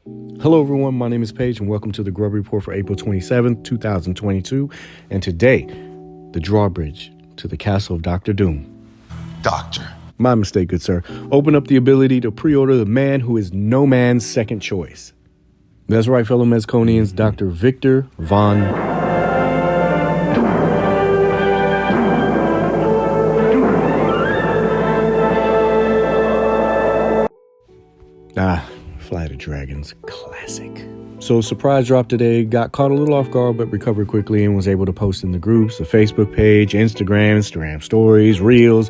Hello everyone, my name is Paige and welcome to the Grub Report for April 27th, 2022. And today, the drawbridge to the castle of Dr. Doom. Doctor. My mistake, good sir. Open up the ability to pre-order the man who is no man's second choice. That's right, fellow Mezconians, Dr. Victor Von... Flight of Dragons, classic. So surprise drop today, got caught a little off guard but recovered quickly and was able to post in the groups, the Facebook page, Instagram stories, reels.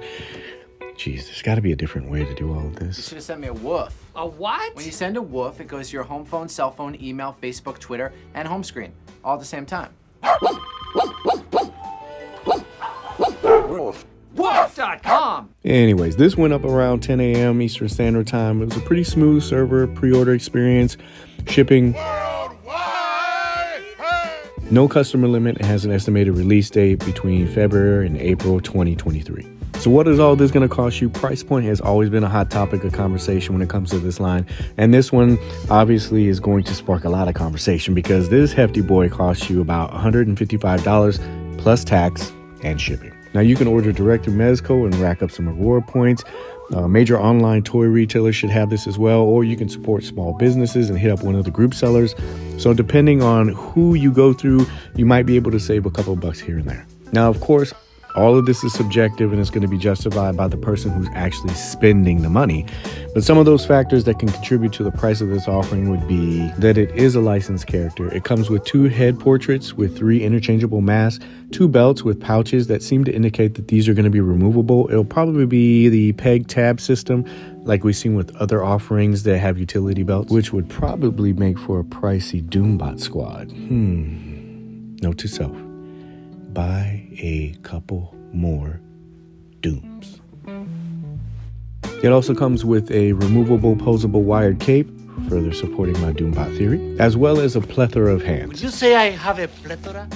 Jeez, there's got to be a different way to do all of this. You should have sent me a woof. A what? When you send a woof, it goes to your home phone, cell phone, email, Facebook, Twitter, and home screen, all at the same time. Woof.com. Anyways, this went up around 10 a.m. Eastern Standard Time. It was a pretty smooth server pre-order experience. Shipping. No customer limit. It has an estimated release date between February and April 2023. So what is all this going to cost you? Price point has always been a hot topic of conversation when it comes to this line. And this one obviously is going to spark a lot of conversation because this hefty boy costs you about $155 plus tax and shipping. Now you can order direct through Mezco and rack up some reward points. Major online toy retailers should have this as well, or you can support small businesses and hit up one of the group sellers. So depending on who you go through, you might be able to save a couple of bucks here and there. Now, of course, all of this is subjective and it's going to be justified by the person who's actually spending the money. But some of those factors that can contribute to the price of this offering would be that it is a licensed character. It comes with 2 head portraits with 3 interchangeable masks, 2 belts with pouches that seem to indicate that these are going to be removable. It'll probably be the peg tab system like we've seen with other offerings that have utility belts, which would probably make for a pricey Doombot squad. Note to self. Buy a couple more Dooms. It also comes with a removable posable wired cape, further supporting my Doombot theory, as well as a plethora of hands. Would you say I have a plethora?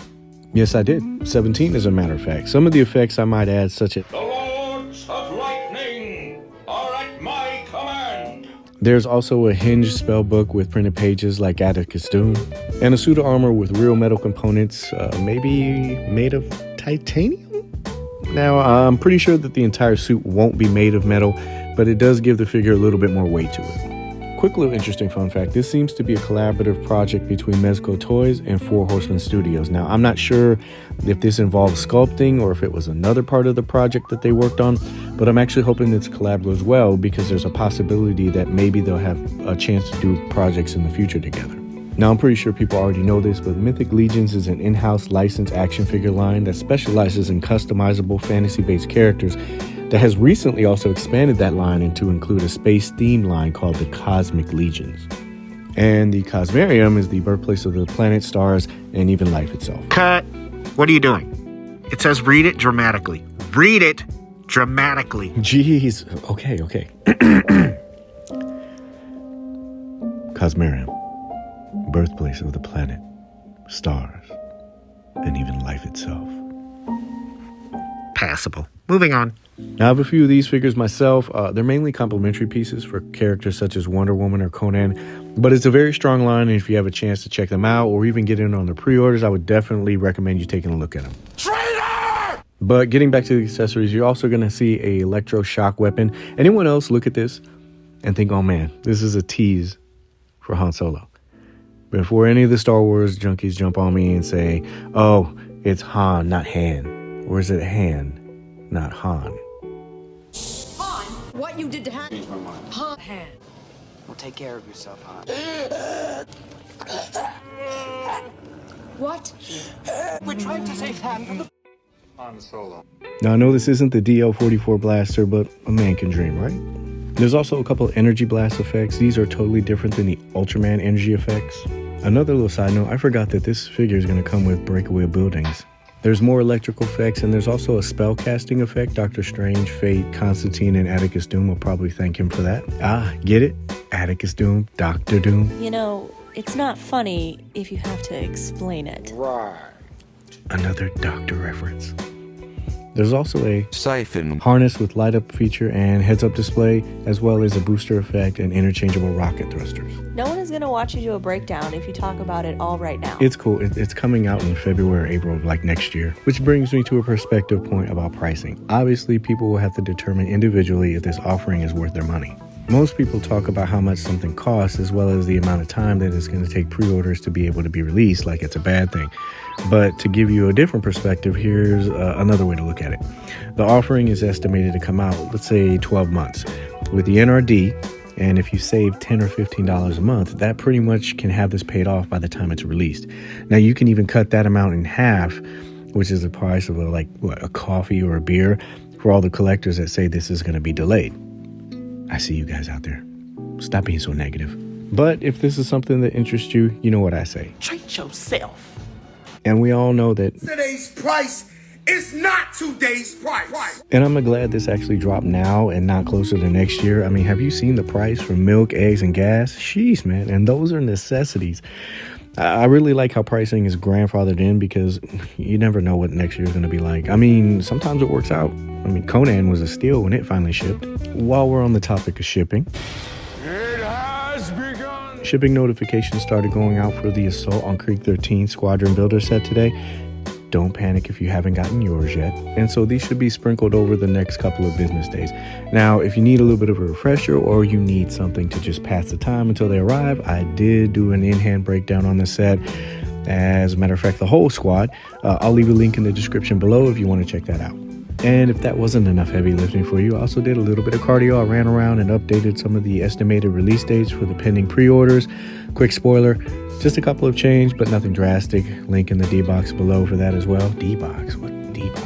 Yes, I did. 17 as a matter of fact. Some of the effects I might add, such as... The Lords of Lightning are at my command. There's also a hinged spellbook with printed pages like Atticus Doom, and a suit of armor with real metal components, maybe made of titanium? Now, I'm pretty sure that the entire suit won't be made of metal, but it does give the figure a little bit more weight to it. Quick little interesting fun fact, this seems to be a collaborative project between Mezco Toys and Four Horsemen Studios. Now, I'm not sure if this involves sculpting or if it was another part of the project that they worked on, but I'm actually hoping this collab goes well because there's a possibility that maybe they'll have a chance to do projects in the future together. Now, I'm pretty sure people already know this, but Mythic Legions is an in-house licensed action figure line that specializes in customizable fantasy-based characters that has recently also expanded that line to include a space-themed line called the Cosmic Legions. And the Cosmarium is the birthplace of the planet, stars, and even life itself. Cut. What are you doing? It says read it dramatically. Read it dramatically. Jeez. Okay. Cosmarium. Birthplace of the planet, stars, and even life itself. Passable. Moving on. Now, I have a few of these figures myself. They're mainly complementary pieces for characters such as Wonder Woman or Conan, but it's a very strong line, and if you have a chance to check them out or even get in on the pre-orders, I would definitely recommend you taking a look at them. Traitor! But getting back to the accessories, you're also going to see a electroshock weapon. Anyone else look at this and think, oh man, this is a tease for Han Solo? Before any of the Star Wars junkies jump on me and say, oh, it's Han, not Han. Or is it Han, not Han? Han, what you did to Han? Change my mind. Han. Well, take care of yourself, Han. What? We're trying to save Han from the... Han Solo. Now, I know this isn't the DL-44 blaster, but a man can dream, right? There's also a couple of energy blast effects. These are totally different than the Ultraman energy effects. Another little side note, I forgot that this figure is going to come with breakaway buildings. There's more electrical effects, and there's also a spell casting effect. Doctor Strange, Fate, Constantine, and Atticus Doom will probably thank him for that. Get it? Atticus Doom, Dr. Doom. You know, it's not funny if you have to explain it. Right. Another Doctor reference. There's also a Siphon. harness with light up feature and heads up display, as well as a booster effect and interchangeable rocket thrusters. No one is going to watch you do a breakdown if you talk about it all right now. It's cool. It's coming out in February, April of like next year, which brings me to a perspective point about pricing. Obviously, people will have to determine individually if this offering is worth their money. Most people talk about how much something costs as well as the amount of time that it's going to take pre-orders to be able to be released, like it's a bad thing. But to give you a different perspective, here's another way to look at it. The offering is estimated to come out, let's say 12 months. With the NRD, and if you save $10 or $15 a month, that pretty much can have this paid off by the time it's released. Now, you can even cut that amount in half, which is the price of a coffee or a beer for all the collectors that say this is going to be delayed. I see you guys out there. Stop being so negative. But if this is something that interests you, you know what I say. Treat yourself. And we all know that Today's price is not today's price. and I'm glad this actually dropped now and not closer to next year. I mean, have you seen the price for milk, eggs, and gas? Sheesh, man. And those are necessities. I really like how pricing is grandfathered in because you never know what next year is going to be like. I mean, sometimes it works out. I mean, Conan was a steal when it finally shipped. While we're on the topic of shipping, It has begun. shipping notifications started going out for the Assault on Krig 13 Squadron builder set today. Don't panic if you haven't gotten yours yet. And so these should be sprinkled over the next couple of business days. Now, if you need a little bit of a refresher or you need something to just pass the time until they arrive, I did do an in-hand breakdown on the set. As a matter of fact, the whole squad. I'll leave a link in the description below if you want to check that out. And if that wasn't enough heavy lifting for you, I also did a little bit of cardio. I ran around and updated some of the estimated release dates for the pending pre-orders. Quick spoiler, just a couple of change, but nothing drastic. Link in the D-box below for that as well. D-box? What D-box?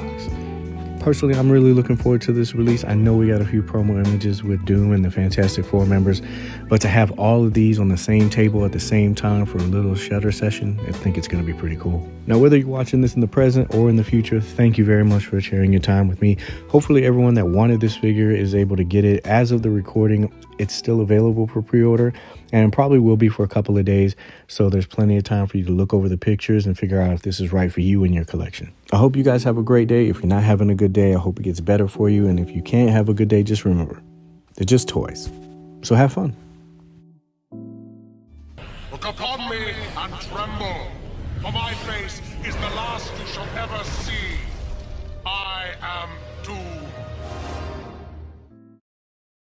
Personally, I'm really looking forward to this release. I know we got a few promo images with Doom and the Fantastic Four members, but to have all of these on the same table at the same time for a little shutter session, I think it's going to be pretty cool. Now, whether you're watching this in the present or in the future, thank you very much for sharing your time with me. Hopefully everyone that wanted this figure is able to get it. As of the recording, it's still available for pre-order and probably will be for a couple of days. So there's plenty of time for you to look over the pictures and figure out if this is right for you and your collection. I hope you guys have a great day. If you're not having a good day, I hope it gets better for you. And if you can't have a good day, just remember, they're just toys. So have fun. Look upon me and tremble, for my face is the last you shall ever see. I am Doom.